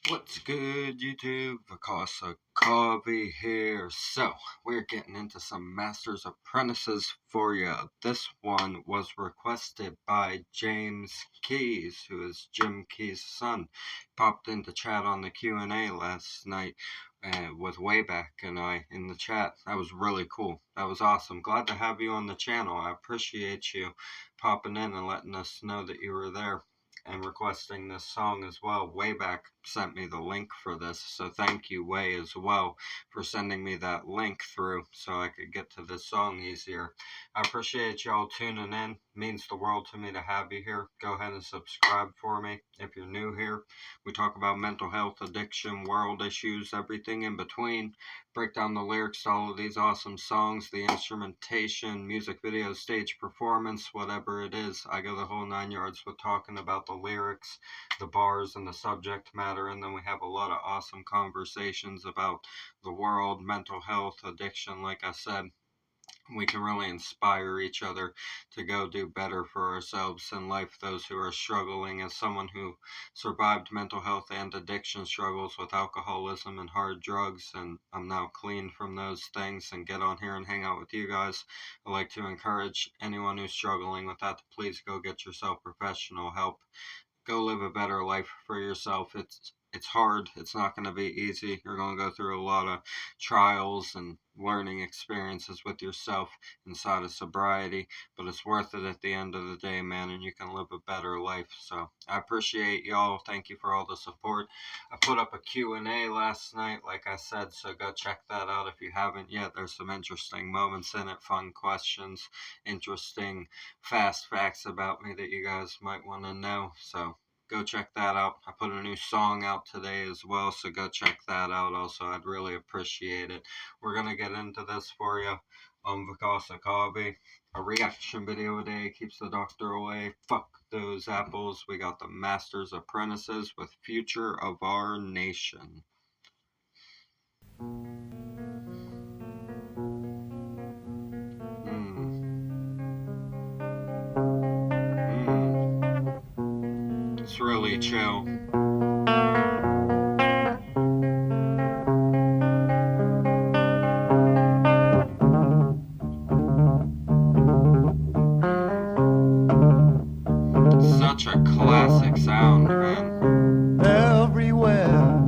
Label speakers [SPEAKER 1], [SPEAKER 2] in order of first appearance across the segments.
[SPEAKER 1] What's good, YouTube? Vakasa Coffee here. So, we're getting into some Master's Apprentices for you. This one was requested by James Keys, who is Jim Keys' son. Popped into chat on the Q&A last night with Wayback and I in the chat. That was really cool. That was awesome. Glad to have you on the channel. I appreciate you popping in and letting us know that you were there and requesting this song as well. Wayback sent me the link for this, so thank you, Way, as well, for sending me that link through so I could get to this song easier. I appreciate y'all tuning in. It means the world to me to have you here. Go ahead and subscribe for me if you're new here. We talk about mental health, addiction, world issues, everything in between. Break down the lyrics to all of these awesome songs, the instrumentation, music videos, stage performance, whatever it is. I go the whole 9 yards with talking about the lyrics, the bars, and the subject matter, and then we have a lot of awesome conversations about the world, mental health, addiction, like I said. We can really inspire each other to go do better for ourselves in life. Those who are struggling, as someone who survived mental health and addiction struggles with alcoholism and hard drugs, and I'm now clean from those things and get on here and hang out with you guys. I like to encourage anyone who's struggling with that to please go get yourself professional help. Go live a better life for yourself. It's hard. It's not going to be easy. You're going to go through a lot of trials and learning experiences with yourself inside of sobriety, but it's worth it at the end of the day, man, and you can live a better life. So I appreciate y'all. Thank you for all the support. I put up a Q&A last night, like I said, so go check that out if you haven't yet. There's some interesting moments in it, fun questions, interesting fast facts about me that you guys might want to know. So go check that out. I put a new song out today as well, so go check that out also. I'd really appreciate it. We're going to get into this for you on Vakasa Kabi. A reaction video a day keeps the doctor away. Fuck those apples. We got the Master's Apprentices with Future of Our Nation. It's really chill. Such a classic sound, man.
[SPEAKER 2] Everywhere,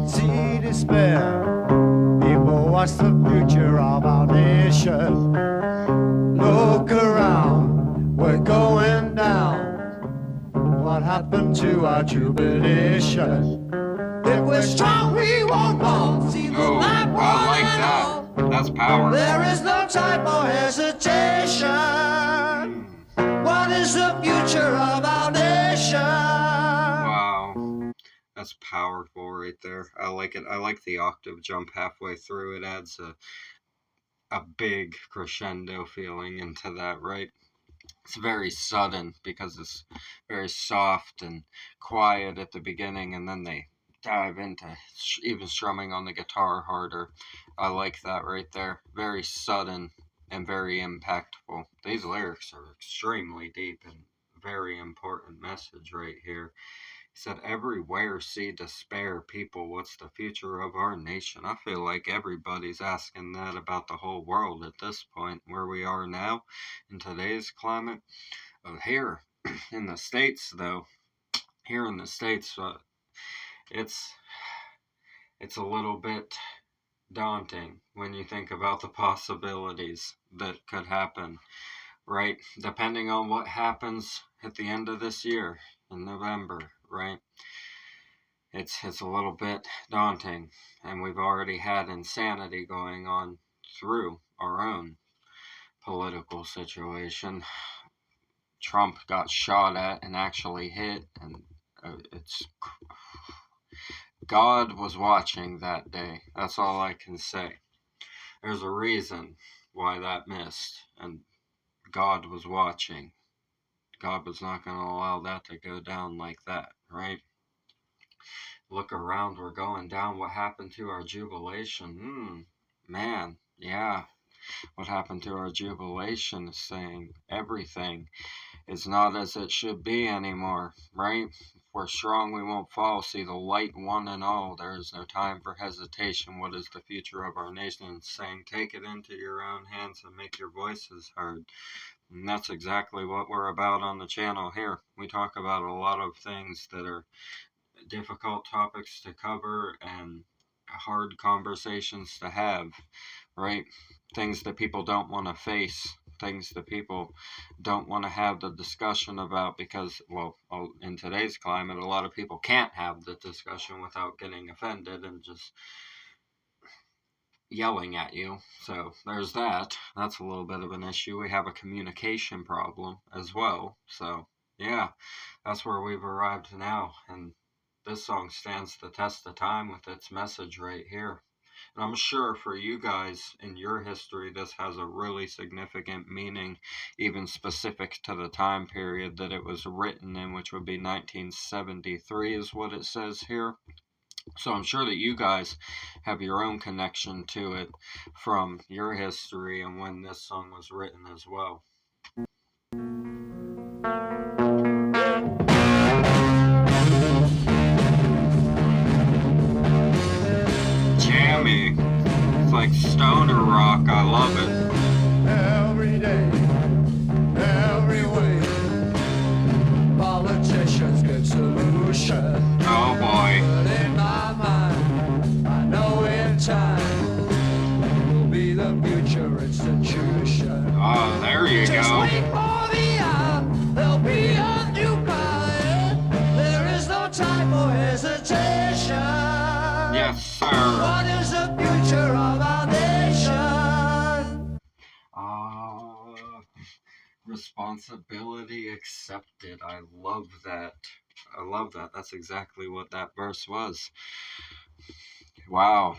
[SPEAKER 2] see despair. People, what's the future of our nation? Look around, we're going down. What happened to our jubilation? If we're strong, we won't fall. See the light,
[SPEAKER 1] I like that. That's powerful.
[SPEAKER 2] There is no time for hesitation. What is the future of our nation?
[SPEAKER 1] Wow. That's powerful right there. I like it. I like the octave jump halfway through. It adds a big crescendo feeling into that, right? It's very sudden because it's very soft and quiet at the beginning, and then they dive into even strumming on the guitar harder. I like that right there. Very sudden and very impactful. These lyrics are extremely deep and very important message right here. He said, everywhere see despair, people, what's the future of our nation? I feel like everybody's asking that about the whole world at this point, where we are now in today's climate. Here in the States, though, it's a little bit daunting when you think about the possibilities that could happen, right? Depending on what happens at the end of this year in November, right? It's a little bit daunting, and we've already had insanity going on through our own political situation. Trump got shot at and actually hit, and God was watching that day. That's all I can say. There's a reason why that missed, and God was watching. God was not going to allow that to go down like that, right? Look around, we're going down. What happened to our jubilation? Man, yeah. What happened to our jubilation is saying everything is not as it should be anymore, right? We're strong, we won't fall. See the light, one and all. There is no time for hesitation. What is the future of our nation? Saying, take it into your own hands and make your voices heard. And that's exactly what we're about on the channel here. We talk about a lot of things that are difficult topics to cover and hard conversations to have, right? Things that people don't want to face, things that people don't want to have the discussion about because, well, in today's climate, a lot of people can't have the discussion without getting offended and just yelling at you. So there's that. That's a little bit of an issue. We have a communication problem as well. So, yeah, that's where we've arrived now. And this song stands the test of time with its message right here. And I'm sure for you guys in your history, this has a really significant meaning, even specific to the time period that it was written in, which would be 1973 is what it says here. So I'm sure that you guys have your own connection to it from your history and when this song was written as well. Jammy. It's like stoner rock. I love it.
[SPEAKER 2] Every day, every way, politicians give solutions.
[SPEAKER 1] Oh boy.
[SPEAKER 2] But in my mind, I know in time will be the future institution.
[SPEAKER 1] Oh, there you
[SPEAKER 2] Just
[SPEAKER 1] go.
[SPEAKER 2] wait for the hour, there'll be a new power. There is no time for hesitation.
[SPEAKER 1] Yes, sir.
[SPEAKER 2] What is the future of our nation?
[SPEAKER 1] Responsibility accepted. I love that. I love that. That's exactly what that verse was. Wow.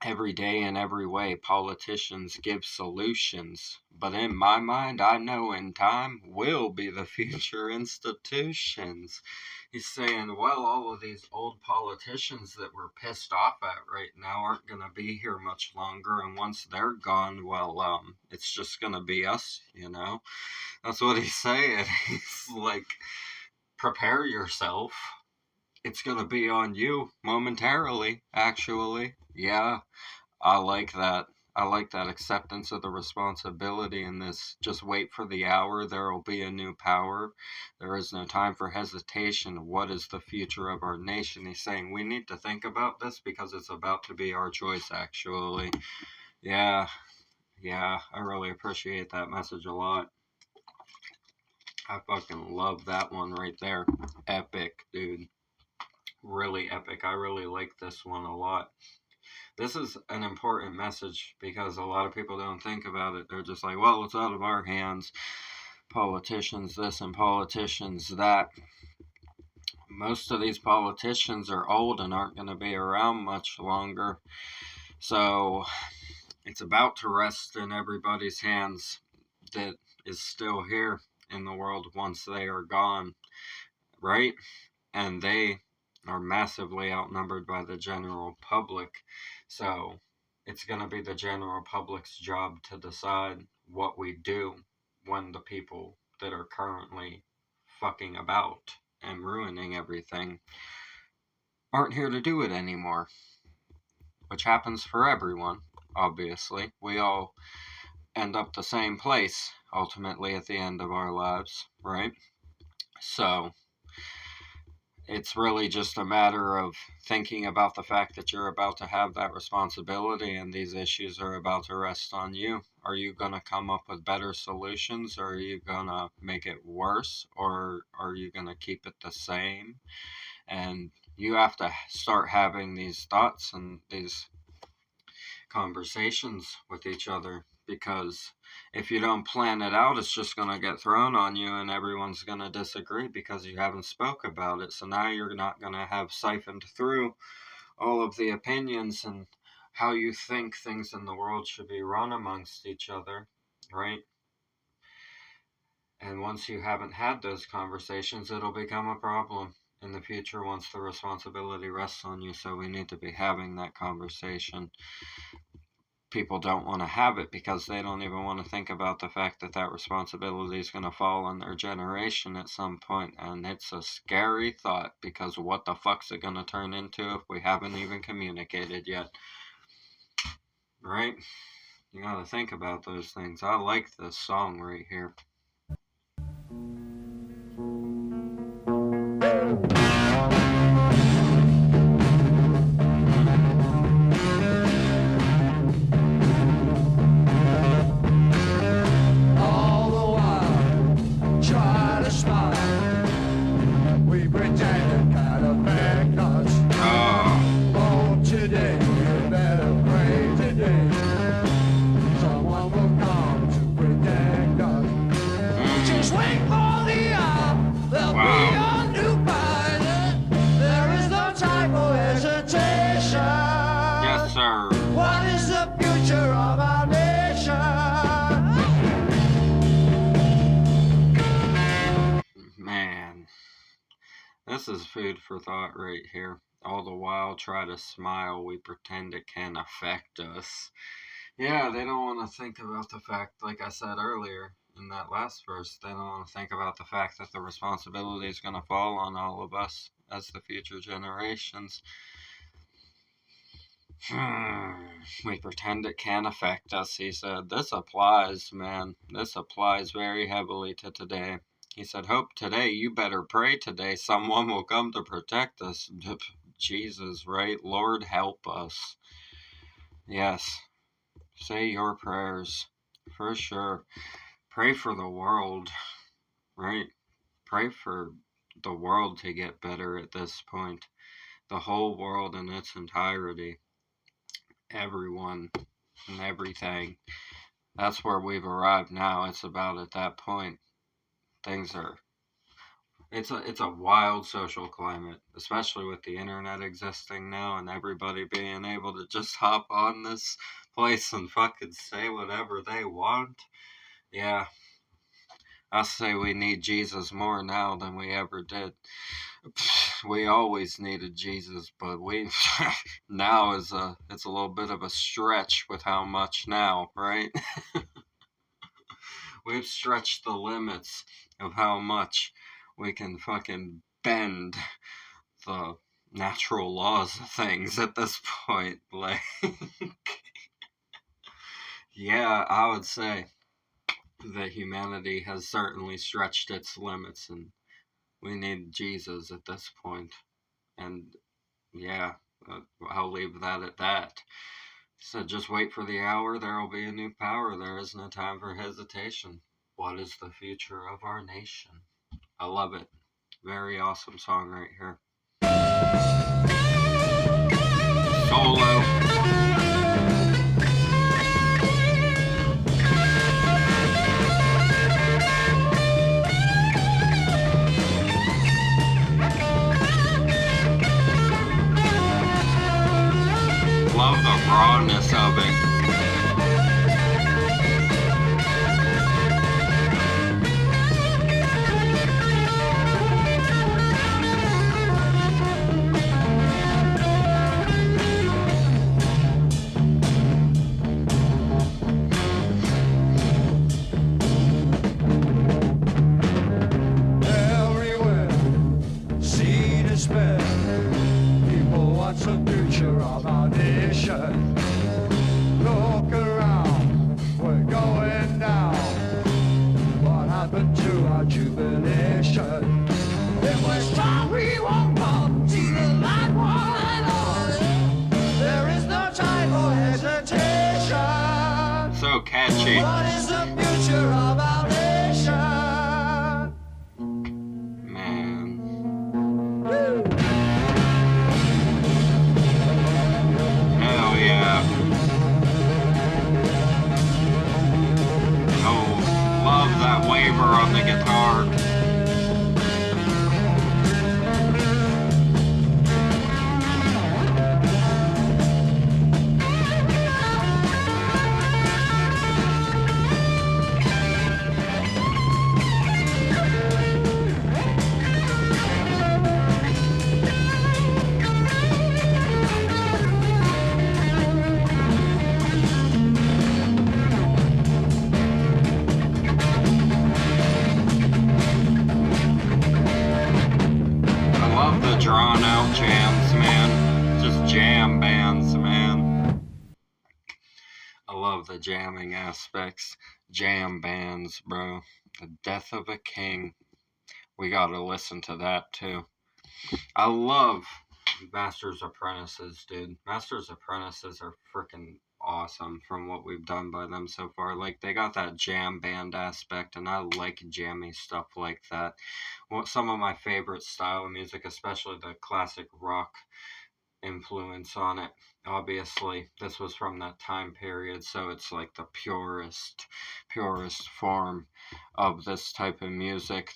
[SPEAKER 1] Every day in every way, politicians give solutions. But in my mind, I know in time will be the future institutions. He's saying, well, all of these old politicians that we're pissed off at right now aren't going to be here much longer. And once they're gone, well, it's just going to be us, you know? That's what he's saying. He's like, prepare yourself. It's going to be on you momentarily, actually. Yeah. I like that. I like that acceptance of the responsibility in this. Just wait for the hour. There will be a new power. There is no time for hesitation. What is the future of our nation? He's saying we need to think about this because it's about to be our choice, actually. Yeah, I really appreciate that message a lot. I fucking love that one right there. Epic, dude. Really epic. I really like this one a lot. This is an important message because a lot of people don't think about it. They're just like, well, it's out of our hands. Politicians this and politicians that. Most of these politicians are old and aren't going to be around much longer. So it's about to rest in everybody's hands that is still here in the world once they are gone, right? And they are massively outnumbered by the general public. So it's going to be the general public's job to decide what we do when the people that are currently fucking about and ruining everything aren't here to do it anymore. Which happens for everyone, obviously. We all end up the same place ultimately at the end of our lives, right? So it's really just a matter of thinking about the fact that you're about to have that responsibility and these issues are about to rest on you. Are you going to come up with better solutions, or are you going to make it worse, or are you going to keep it the same? And you have to start having these thoughts and these conversations with each other, because if you don't plan it out, it's just going to get thrown on you and everyone's going to disagree because you haven't spoke about it. So now you're not going to have siphoned through all of the opinions and how you think things in the world should be run amongst each other, right? And once you haven't had those conversations, it'll become a problem in the future once the responsibility rests on you. So we need to be having that conversation. people don't want to have it because they don't even want to think about the fact that that responsibility is going to fall on their generation at some point. And it's a scary thought, because what the fuck's it going to turn into if we haven't even communicated yet? Right? You got to think about those things. I like this song right here.
[SPEAKER 2] All the while, try to smile. We pretend it kind of affect us. Oh, today, you better pray today. Someone will come to protect us. Just wait for the hour. There'll be a new pilot. There is no time for hesitation.
[SPEAKER 1] Yes, sir.
[SPEAKER 2] What is the future of our nation?
[SPEAKER 1] Man, this is food for thought right here. All the while, try to smile. We pretend it can affect us. Yeah, they don't want to think about the fact, like I said earlier in that last verse, they don't want to think about the fact that the responsibility is going to fall on all of us as the future generations. We pretend it can affect us, he said. This applies, man. This applies very heavily to today. He said, hope today, you better pray today. Someone will come to protect us. Jesus, right? Lord, help us. Yes. Say your prayers. For sure. Pray for the world, right? Pray for the world to get better at this point. The whole world in its entirety. Everyone and everything. That's where we've arrived now. It's about at that point. Things are... It's a wild social climate, especially with the internet existing now and everybody being able to just hop on this place and fucking say whatever they want. Yeah. I say we need Jesus more now than we ever did. We always needed Jesus, but we now it's a little bit of a stretch with how much now, right? We've stretched the limits of how much we can fucking bend the natural laws of things at this point. Like, yeah, I would say that humanity has certainly stretched its limits, and we need Jesus at this point. And yeah, I'll leave that at that. So just wait for the hour, there will be a new power. There is no time for hesitation. What is the future of our nation? I love it. Very awesome song right here. Solo. Love the rawness of it.
[SPEAKER 2] Everywhere, see despair. People, what's the future of our nation? Look around, we're going down. What happened to our jubilation? If we're strong, we won't come. See the light, one and all. There is no time for hesitation.
[SPEAKER 1] So catchy.
[SPEAKER 2] What is the future of our nation?
[SPEAKER 1] Man.
[SPEAKER 2] Woo!
[SPEAKER 1] Hell yeah. Oh, love that waver on the guitar. Just jam bands, man. I love the jamming aspects. Jam bands, bro. The Death of a King. We gotta listen to that too. I love Master's Apprentices, dude. Master's Apprentices are freaking awesome from what we've done by them so far. Like, they got that jam band aspect, and I like jammy stuff like that. Some of my favorite style of music, especially the classic rock influence on it. Obviously, this was from that time period, so it's like the purest form of this type of music.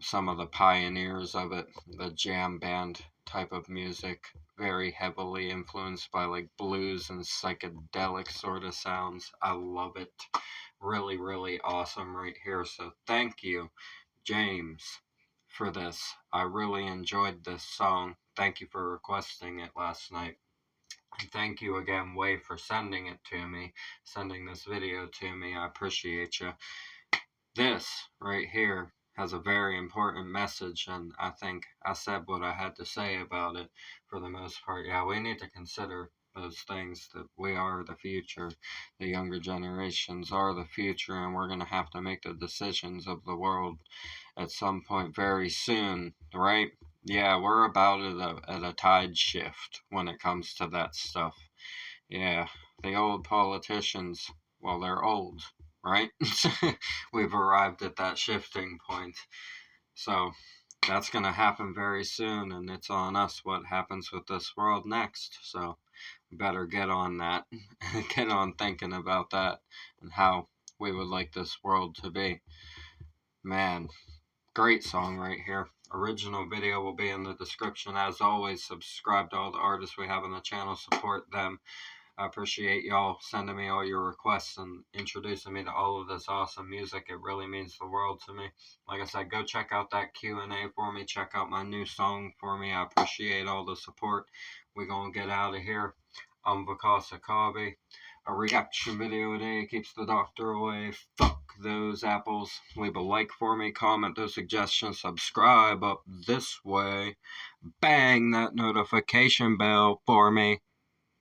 [SPEAKER 1] Some of the pioneers of it, the jam band type of music, very heavily influenced by like blues and psychedelic sort of sounds. I love it. Really, really awesome right here. So thank you, James, for this. I really enjoyed this song. Thank you for requesting it last night. And thank you again, Way, for sending it to me, sending this video to me. I appreciate you. This right here has a very important message, and I think I said what I had to say about it for the most part. Yeah, we need to consider those things, that we are the future. The younger generations are the future, and we're going to have to make the decisions of the world at some point very soon, right? Yeah, we're about at a tide shift when it comes to that stuff. Yeah, the old politicians, well, they're old, right? We've arrived at that shifting point. So that's going to happen very soon, and it's on us what happens with this world next. So we better get on that, get on thinking about that and how we would like this world to be. Man, great song right here. Original video will be in the description. As always, subscribe to all the artists we have on the channel, support them. I appreciate y'all sending me all your requests and introducing me to all of this awesome music. It really means the world to me. Like I said, go check out that Q&A for me. Check out my new song for me. I appreciate all the support. We're going to get out of here. I'm Vikas Akabe. A reaction video a day keeps the doctor away. Fuck those apples. Leave a like for me. Comment those suggestions. Subscribe up this way. Bang that notification bell for me.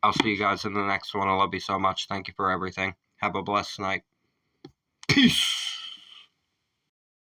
[SPEAKER 1] I'll see you guys in the next one. I love you so much. Thank you for everything. Have a blessed night. Peace.